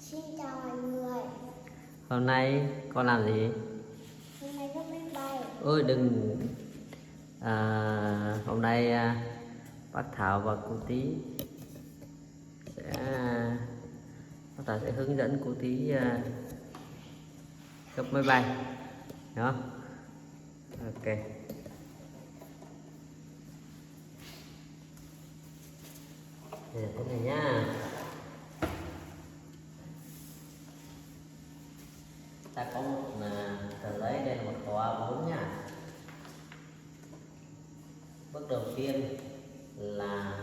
Xin chào mọi người. Hôm nay con làm gì? Hôm nay con biết bay. Ôi đừng hôm nay bác Thảo và cô Tí sẽ bác Thảo sẽ hướng dẫn cô Tí cấp máy bay, hiểu không? Ok. Thế này nhá. Ta có một tờ giấy, đây là một tờ A4 nhá. Bước đầu tiên là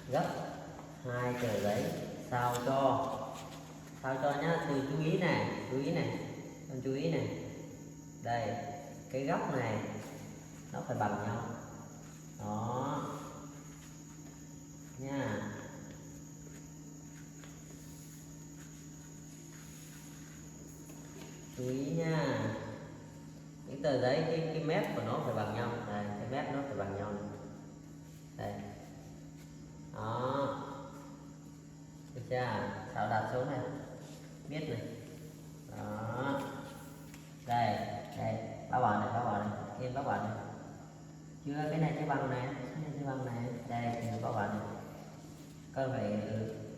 gấp hai tờ giấy sao cho nhá. Từ chú ý này, con chú ý này, đây cái góc này nó phải bằng nhau đó nha. Chú ý nha, những tờ giấy cái mép của nó phải bằng nhau, đây cái mép nó phải bằng nhau này. Đây đó, được chưa? Sao đặt xuống này, biết này đó. Đây bác bảo này, yên bác bảo này, chưa, cái này chưa bằng này, đây thì bác bảo này,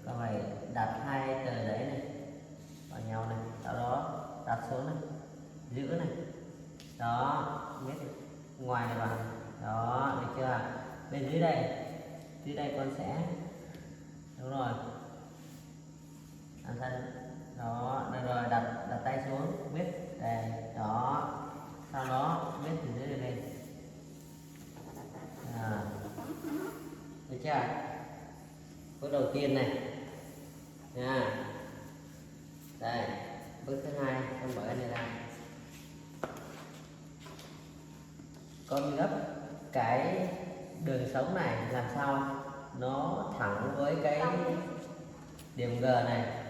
con phải đặt hai tờ giấy này vào nhau này, sau đó đặt xuống này, giữ này đó, biết ngoài này vào đó, được chưa? Bên dưới đây con sẽ, đúng rồi, làm sao đó, được rồi, đặt tay xuống, biết đây đó, sau đó biết từ dưới đây lên, được chưa? Bước đầu tiên này nha. Đây bước thứ hai, con mở cái này ra, con gấp cái đường sống này làm sao nó thẳng với cái điểm G này,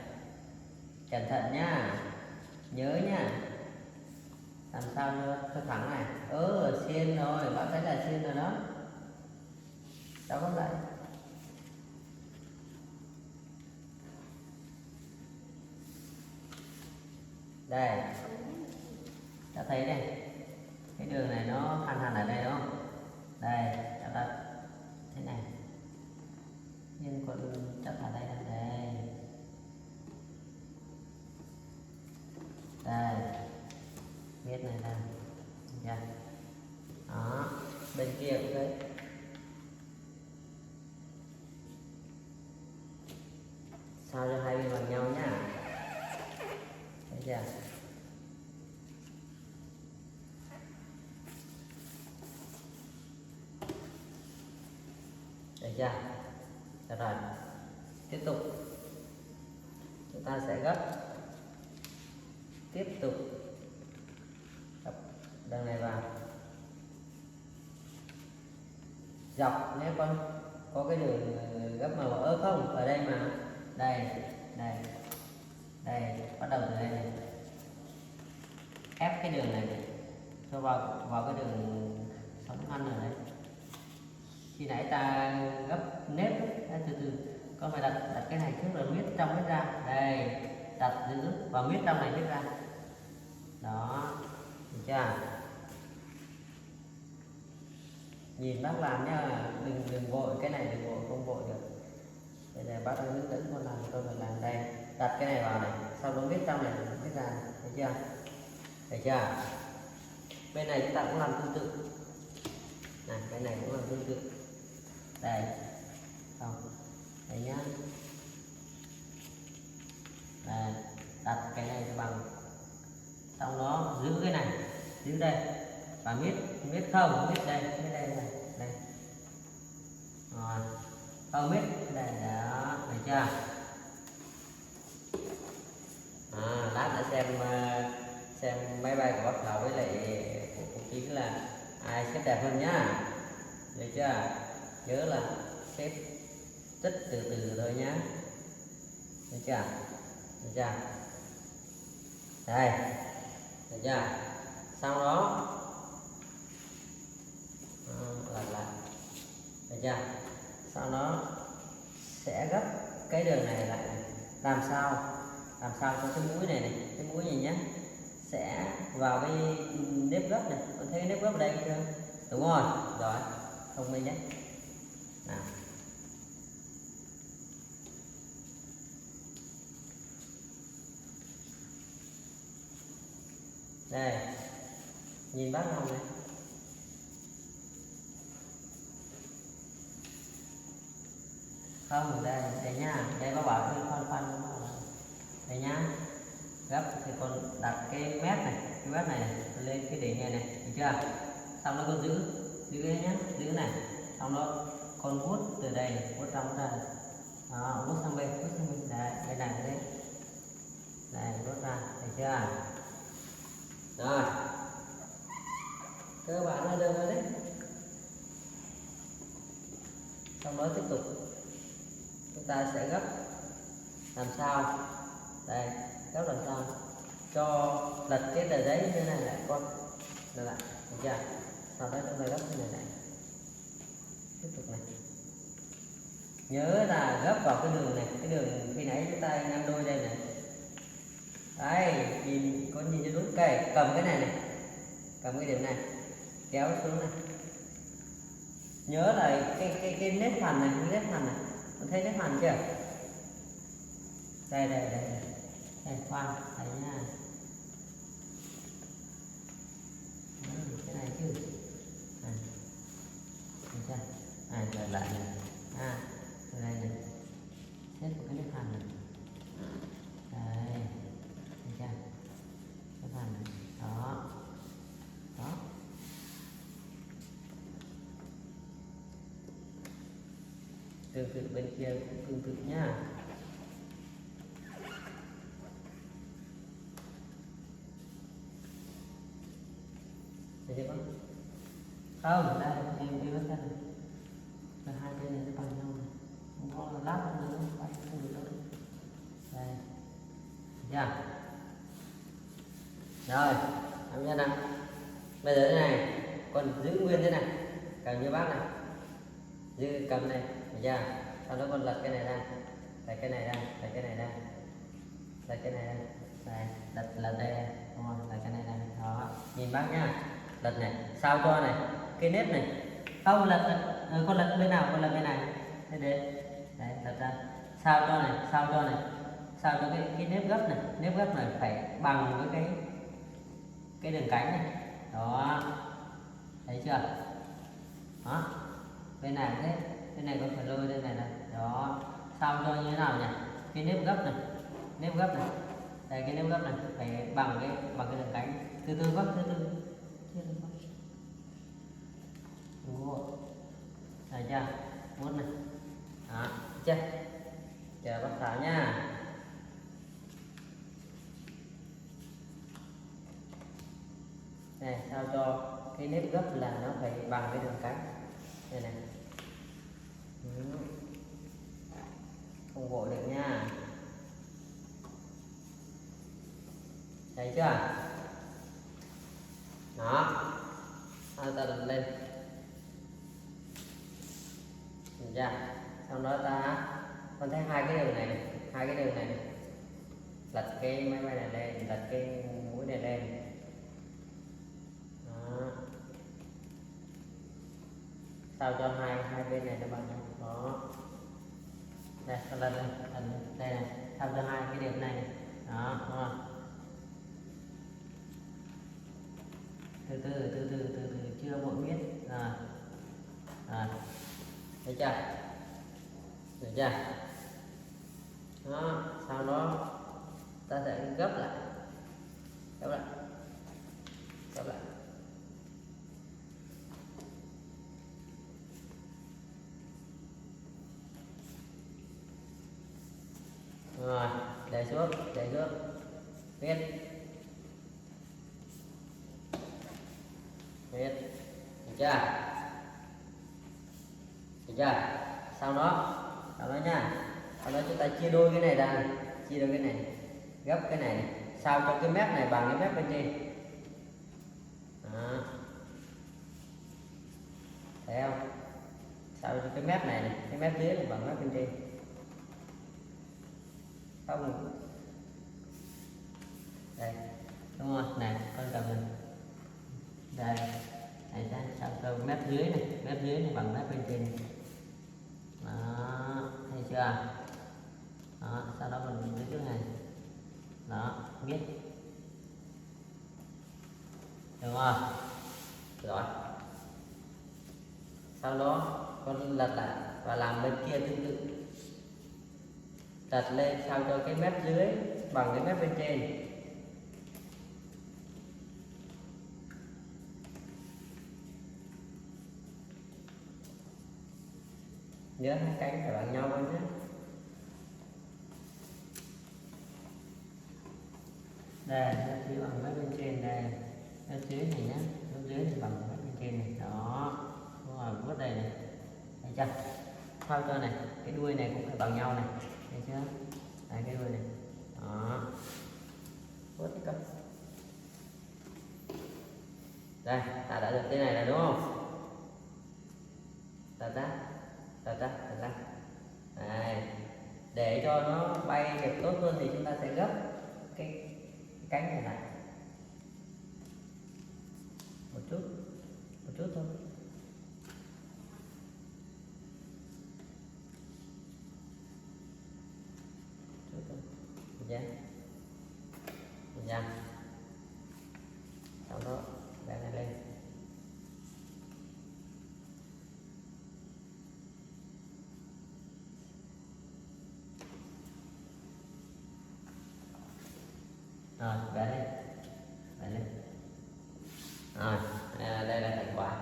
cẩn thận nhá, nhớ nhá, làm sao nó thẳng này. Xiên rồi, bác thấy là xiên rồi đó, cháu có lại đây, ta thấy đây cái đường này nó hằn ở đây đúng không? Đây ta đặt thế này, nhưng con chắc là đây là đây biết này là đó, bên kia cũng thế, sao cho hai bên bằng nhau nhá, thấy chưa? Được chưa? Được rồi, tiếp tục chúng ta sẽ tiếp tục gấp đường này vào dọc nhé con, có cái đường gấp màu không ở đây mà, đây bắt đầu từ đây này, ép cái đường này cho vào cái đường sống ăn ở đấy. Khi nãy ta gấp nếp từ con phải đặt cái này trước rồi miết trong miết ra, đây đặt giữ và miết trong này miết ra đó, được chưa? Nhìn bác làm nhá, đừng vội, cái này đừng vội, không vội được. Bây giờ bác đang hướng dẫn con làm, tôi phải làm đây, đặt cái này vào này, sau đó miết trong này miết ra, thấy chưa? Bên này chúng ta cũng làm tương tự này, cái này cũng làm tương tự đây, không đây nhá, đây, đặt cái này bằng, sau đó giữ cái này, giữ đây và miết đây này, đây rồi, không miết đây đó, được chưa? Lát nữa xem máy bay của bác Thảo với lại của cô Chí là ai xếp đẹp hơn nhá, được chưa? Nhớ là xếp rất từ thôi nhá, được chưa? Đây, được chưa? Sau đó lại, được chưa? Sau đó sẽ gấp cái đường này lại này. Làm sao làm sao cho cái mũi này cái mũi này nhé sẽ vào cái nếp gấp này, con thấy cái nếp gấp ở đây chưa? Đúng rồi, rồi thông minh nhé. Nào. Đây, nhìn bác không này. Không, đây nha, đây bác bảo cái khoan đây nhá. Gấp thì con đặt cái mép này lên cái đỉnh này được chưa? Xong nó con giữ cái nhá, giữ này. Xong đó con hút từ đây hút ra đó, hút sang bên đây, đây này đấy, đây hút ra, thấy chưa? Rồi, cơ bản là được rồi đấy. Xong đó tiếp tục chúng ta sẽ gấp làm sao đây, gấp làm sao cho lật cái tờ giấy như này lại con lại, được chưa? Sau đó chúng ta gấp cái này tiếp tục này, nhớ là gấp vào cái đường này, cái đường khi nãy chúng ta ngăn đôi đây này. Đấy, nhìn có nhìn cho đúng cây, cầm cái này cầm cái điểm này kéo xuống này, nhớ là cái nếp phần này, con thấy nếp phần chưa? Đây khoan thấy nha. Cái này chứ rồi lại này, đây này, xếp một cái nếp phần này, đây, thấy chưa? Nếp phần này, đó. Tương tự bên kia cũng tương tự nhá. Thấy chưa con? Không, đây em đi bắt chân này. Đây, hai bên này nó bằng nhau này, không có lát nữa không được đâu. Đây, thấy chưa? Rồi, làm nha nào. Bây giờ thế này, con giữ nguyên thế này, cầm như bác này, giữ cầm này, thấy chưa? Sau đó con lật cái này ra, lấy cái này ra, lấy cái này ra, lấy cái này ra, đây, lật đây, đúng rồi, lấy cái này ra, đó, nhìn bác nhá, lật này, sao cho này, cái nếp này, không con lật bên nào, con lật bên này, thế đấy, lật ra, sao cho này, sao cho cái nếp gấp này phải bằng với cái đường cánh này, đó, thấy chưa? Đó, bên này thế, bên này con phải lôi đây này, đó, sao cho như thế nào nhỉ? Cái nếp gấp này, đây, cái nếp gấp này phải bằng cái đường cánh, từ từ gấp, từ từ, đúng rồi, thấy chưa? Muốn này, đó, chưa? Chờ bác Thảo nha. Này, sao cho cái nếp gấp là nó phải bằng cái đường cánh đây này. Không vội được nha, thấy chưa? Đó, ta đặt lên, được chưa? Sau đó con thấy hai cái đường này, lật cái máy bay này lên, lật cái mũi này lên. Đó, sao cho hai bên này nó bằng nhau. Đó, đây, con lần đây này, sao cho hai cái điểm này, đó, đúng không? Từ từ chưa vội biết, rồi, thấy chưa? Được chưa? Đó, sau đó ta sẽ gấp lại. Rồi, để xuống, viết, được chưa? Sau đó nha, sau đó chúng ta chia đôi cái này ra, gấp cái này, sao cho cái mép này bằng cái mép bên trên. Đó, thấy không? Sao cho cái mép này, cái mép dưới này bằng mép bên trên, đây, đúng không này, con cầm này đây này, sao cơ mép dưới này bằng mép bên trên này. Đó, thấy chưa? Đó, sau đó mình dưới trước này đó, biết đúng không? Rồi sau đó con lật lại và làm bên kia tương tự, lật lên sao cho cái mép dưới bằng cái mép bên trên. Nhớ hai cánh phải bằng nhau luôn nhé. Đây nó chỉ bằng mép bên trên đây, mép dưới này nhé, mép dưới thì bằng mép bên trên này đó, đúng rồi, vuốt đây này, thấy chưa? Sao cho này cái đuôi này cũng phải bằng nhau này, thấy chưa? Đây cái đuôi này đó, vuốt cái con. Đây ta đã được thế này rồi đúng không? Đặt ra đây, để cho nó bay đẹp tốt hơn thì chúng ta sẽ gấp cái cánh này lại một chút thôi, được chưa? Sau đó bẻ này lên. Rồi bẻ lên rồi, đây là thành quả.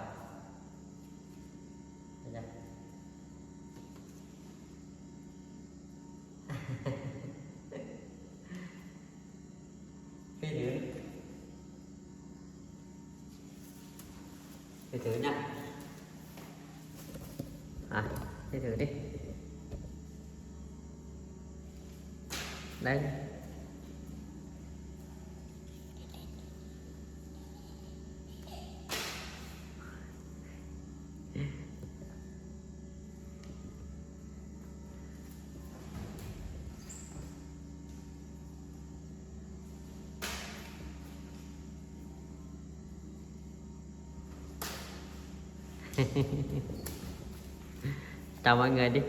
Cái thử nha, cái thử đi đây. Chào mọi người đi.